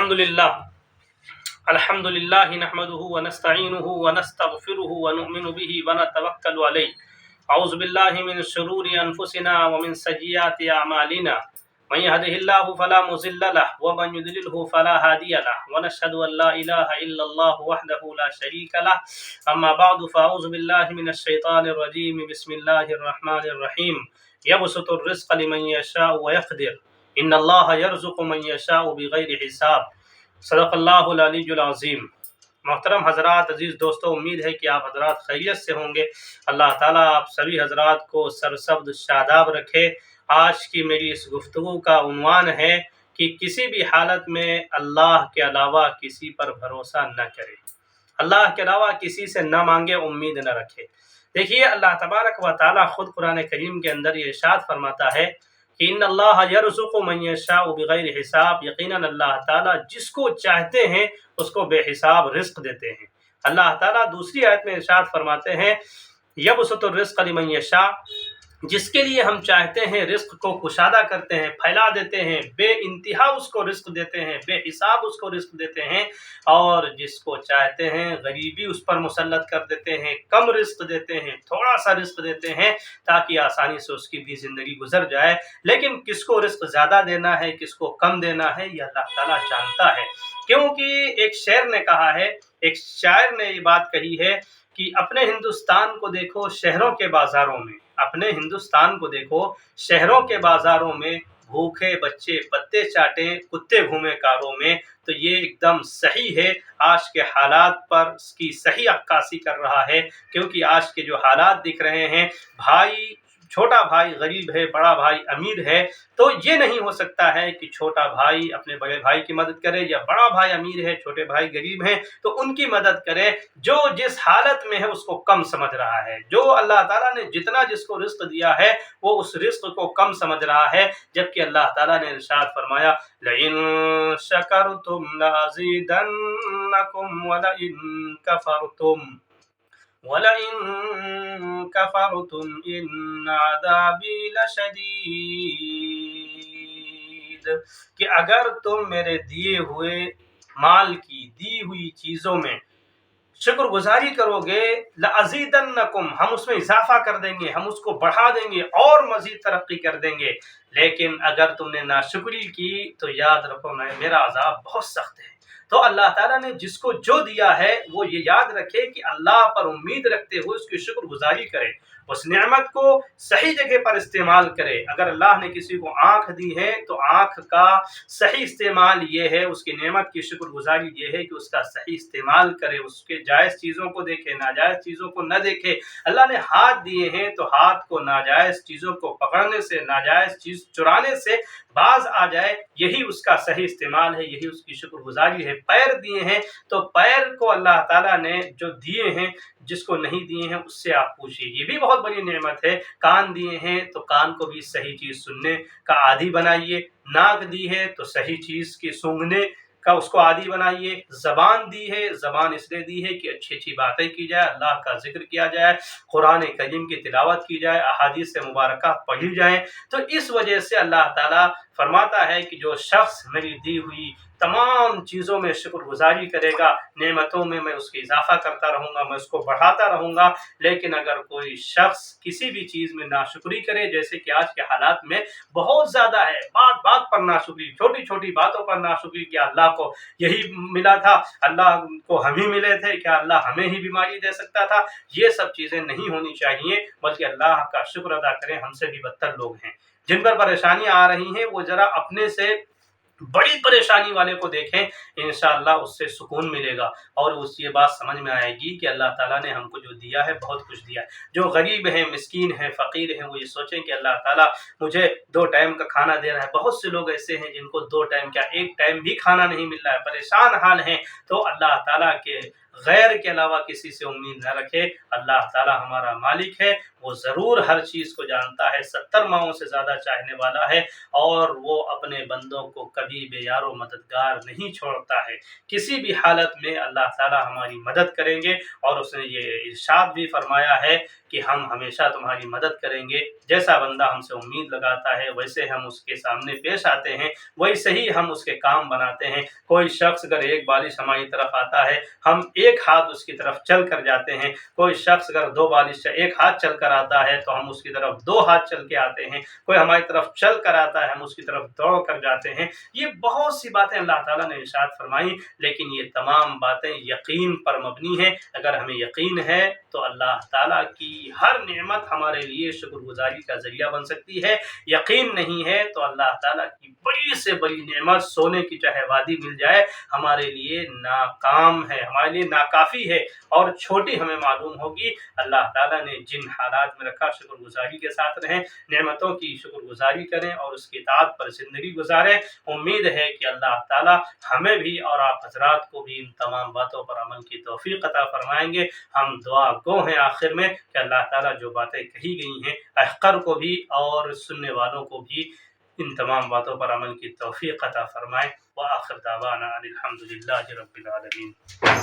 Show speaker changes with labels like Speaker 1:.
Speaker 1: الحمد للہ نحمده ونستعینه ونستغفره ونؤمن به ونتوکل علیہ اعوذ باللہ من شرور انفسنا ومن سیئات اعمالنا من يهده الله فلا مضل له ومن يضلل فلا هادي له ونشهد ان لا اله الا الله وحده لا شريك له اما بعد فاعوذ بالله من الشیطان الرجیم بسم اللہ الرحمن الرحیم یبسط الرزق لمن یشاء ویقدر ان اللہ یرزق من یشاء بغیر حساب صدق اللہ العلی العظیم۔ محترم حضرات، عزیز دوستو، امید ہے کہ آپ حضرات خیریت سے ہوں گے۔ اللہ تعالیٰ آپ سبھی حضرات کو سرسبد شاداب رکھے۔ آج کی میری اس گفتگو کا عنوان ہے کہ کسی بھی حالت میں اللہ کے علاوہ کسی پر بھروسہ نہ کرے، اللہ کے علاوہ کسی سے نہ مانگے، امید نہ رکھے۔ دیکھیے، اللہ تبارک و تعالیٰ خود قرآن کریم کے اندر یہ ارشاد فرماتا ہے کہ ان اللہ یرزق من یشاء بغیر حساب، یقیناً اللہ تعالیٰ جس کو چاہتے ہیں اس کو بے حساب رزق دیتے ہیں۔ اللہ تعالیٰ دوسری آیت میں ارشاد فرماتے ہیں یبسط الرزق لمن یشاء، جس کے لیے ہم چاہتے ہیں رزق کو کشادہ کرتے ہیں، پھیلا دیتے ہیں، بے انتہا اس کو رزق دیتے ہیں، بے حساب اس کو رزق دیتے ہیں، اور جس کو چاہتے ہیں غریبی اس پر مسلط کر دیتے ہیں، کم رزق دیتے ہیں، تھوڑا سا رزق دیتے ہیں تاکہ آسانی سے اس کی بھی زندگی گزر جائے۔ لیکن کس کو رزق زیادہ دینا ہے، کس کو کم دینا ہے، یہ اللہ تعالیٰ جانتا ہے۔ کیونکہ ایک شاعر نے کہا ہے، ایک شاعر نے یہ بات کہی ہے کہ اپنے ہندوستان کو دیکھو شہروں کے بازاروں میں، اپنے ہندوستان کو دیکھو شہروں کے بازاروں میں، بھوکے بچے پتے چاٹیں، کتے گھومے کاروں میں۔ تو یہ ایک دم صحیح ہے، آج کے حالات پر اس کی صحیح عکاسی کر رہا ہے۔ کیونکہ آج کے جو حالات دکھ رہے ہیں، بھائی چھوٹا بھائی غریب ہے، بڑا بھائی امیر ہے، تو یہ نہیں ہو سکتا ہے کہ چھوٹا بھائی اپنے بڑے بھائی کی مدد کرے، یا بڑا بھائی امیر ہے، چھوٹے بھائی غریب ہیں تو ان کی مدد کرے۔ جو جس حالت میں ہے اس کو کم سمجھ رہا ہے، جو اللہ تعالیٰ نے جتنا جس کو رزق دیا ہے وہ اس رزق کو کم سمجھ رہا ہے، جبکہ اللہ تعالیٰ نے ارشاد فرمایا لَإِن شَكَرْتُمْ لَأَزِيدَنَّكُمْ وَلَئِن كَفَرْتُمْ إِنَّ عَذَابِي لَشَدِيدٌ، کہ اگر تم میرے دیے ہوئے مال کی، دی ہوئی چیزوں میں شکر گزاری کرو گے، لَأَزِيدَنَّكُمْ، ہم اس میں اضافہ کر دیں گے، ہم اس کو بڑھا دیں گے اور مزید ترقی کر دیں گے۔ لیکن اگر تم نے ناشکری کی تو یاد رکھو میرا عذاب بہت سخت ہے۔ تو اللہ تعالیٰ نے جس کو جو دیا ہے وہ یہ یاد رکھے کہ اللہ پر امید رکھتے ہوئے اس کی شکر گزاری کرے، اس نعمت کو صحیح جگہ پر استعمال کرے۔ اگر اللہ نے کسی کو آنکھ دی ہے تو آنکھ کا صحیح استعمال یہ ہے، اس کی نعمت کی شکر گزاری یہ ہے کہ اس کا صحیح استعمال کرے، اس کے جائز چیزوں کو دیکھے، ناجائز چیزوں کو نہ دیکھے۔ اللہ نے ہاتھ دیے ہیں تو ہاتھ کو ناجائز چیزوں کو پکڑنے سے، ناجائز چیز چرانے سے باز آ جائے، یہی اس کا صحیح استعمال ہے، یہی اس کی شکر گزاری ہے۔ پیر دیے ہیں تو پیر کو اللہ تعالیٰ نے جو دیے ہیں، جس کو نہیں دیے ہیں اس سے آپ پوچھئے، یہ بھی بہت بڑی نعمت ہے۔ کان دیے ہیں تو کان کو بھی صحیح چیز سننے کا عادی بنائیے، ناک دی ہے تو صحیح چیز کی سونگھنے کا اس کو عادی بنائیے، زبان دی ہے، زبان اس لیے دی ہے کہ اچھی اچھی باتیں کی جائے، اللہ کا ذکر کیا جائے، قرآن کریم کی تلاوت کی جائے، احادیث مبارکہ پڑھی جائیں۔ تو اس وجہ سے اللہ تعالیٰ فرماتا ہے کہ جو شخص میری دی ہوئی تمام چیزوں میں شکر گزاری کرے گا، نعمتوں میں اس کی اضافہ کرتا رہوں گا، میں اس کو بڑھاتا رہوں گا۔ لیکن اگر کوئی شخص کسی بھی چیز میں ناشکری کرے، جیسے کہ آج کے حالات میں بہت زیادہ ہے، بات بات پر ناشکری، چھوٹی چھوٹی باتوں پر ناشکری، کیا اللہ کو یہی ملا تھا، اللہ کو ہم ہی ملے تھے، کیا اللہ ہمیں ہی بیماری دے سکتا تھا؟ یہ سب چیزیں نہیں ہونی چاہیے، بلکہ اللہ کا شکر ادا کریں۔ ہم سے بھی بدتر لوگ ہیں، جن پر پریشانیاں آ رہی ہیں، وہ ذرا اپنے سے بڑی پریشانی والے کو دیکھیں، انشاءاللہ اس سے سکون ملے گا، اور اس یہ بات سمجھ میں آئے گی کہ اللہ تعالیٰ نے ہم کو جو دیا ہے بہت کچھ دیا ہے۔ جو غریب ہیں، مسکین ہیں، فقیر ہیں، وہ یہ سوچیں کہ اللہ تعالیٰ مجھے 2 ٹائم کا کھانا دے رہا ہے۔ بہت سے لوگ ایسے ہیں جن کو 2 ٹائم کیا 1 ٹائم بھی کھانا نہیں مل رہا ہے، پریشان حال ہیں۔ تو اللہ تعالیٰ کے غیر کے علاوہ کسی سے امید نہ رکھے۔ اللہ تعالی ہمارا مالک ہے، وہ ضرور ہر چیز کو جانتا ہے، 70 ماہوں سے زیادہ چاہنے والا ہے، اور وہ اپنے بندوں کو کبھی بے یار و مددگار نہیں چھوڑتا ہے۔ کسی بھی حالت میں اللہ تعالی ہماری مدد کریں گے، اور اس نے یہ ارشاد بھی فرمایا ہے کہ ہم ہمیشہ تمہاری مدد کریں گے۔ جیسا بندہ ہم سے امید لگاتا ہے ویسے ہم اس کے سامنے پیش آتے ہیں، ویسے ہی ہم اس کے کام بناتے ہیں۔ کوئی شخص اگر ایک بالش ہماری طرف آتا ہے، ہم ایک ہاتھ اس کی طرف چل کر جاتے ہیں۔ کوئی شخص اگر 2 بالش سے ایک ہاتھ چل کر آتا ہے تو ہم اس کی طرف 2 ہاتھ چل کے آتے ہیں۔ کوئی ہماری طرف چل کر آتا ہے، ہم اس کی طرف دوڑ کر جاتے ہیں۔ یہ بہت سی باتیں اللہ تعالیٰ نے ارشاد فرمائی، لیکن یہ تمام باتیں یقین پر مبنی ہیں۔ اگر ہمیں یقین ہے تو اللہ تعالیٰ کی ہر نعمت ہمارے لیے شکر گزاری کا ذریعہ بن سکتی ہے۔ یقین نہیں ہے تو اللہ تعالیٰ کی بڑی سے بڑی نعمت، سونے کی چاہے وادی مل جائے، ہمارے لیے ناکام ہے، ہمارے لیے ناکافی ہے، اور چھوٹی ہمیں معلوم ہوگی۔ اللہ تعالیٰ نے جن حالات میں رکھا، شکر گزاری کے ساتھ رہیں، نعمتوں کی شکر گزاری کریں اور اس کی اطاعت پر زندگی گزاریں۔ امید ہے کہ اللہ تعالیٰ ہمیں بھی اور آپ حضرات کو بھی ان تمام باتوں پر عمل کی توفیق عطا فرمائیں گے۔ ہم دعا گو ہیں آخر میں کہ اللہ تعالیٰ جو باتیں کہی گئی ہیں، احقر کو بھی اور سننے والوں کو بھی ان تمام باتوں پر عمل کی توفیق عطا فرمائیں۔ وآخر دعوانا ان الحمد للہ رب العالمین۔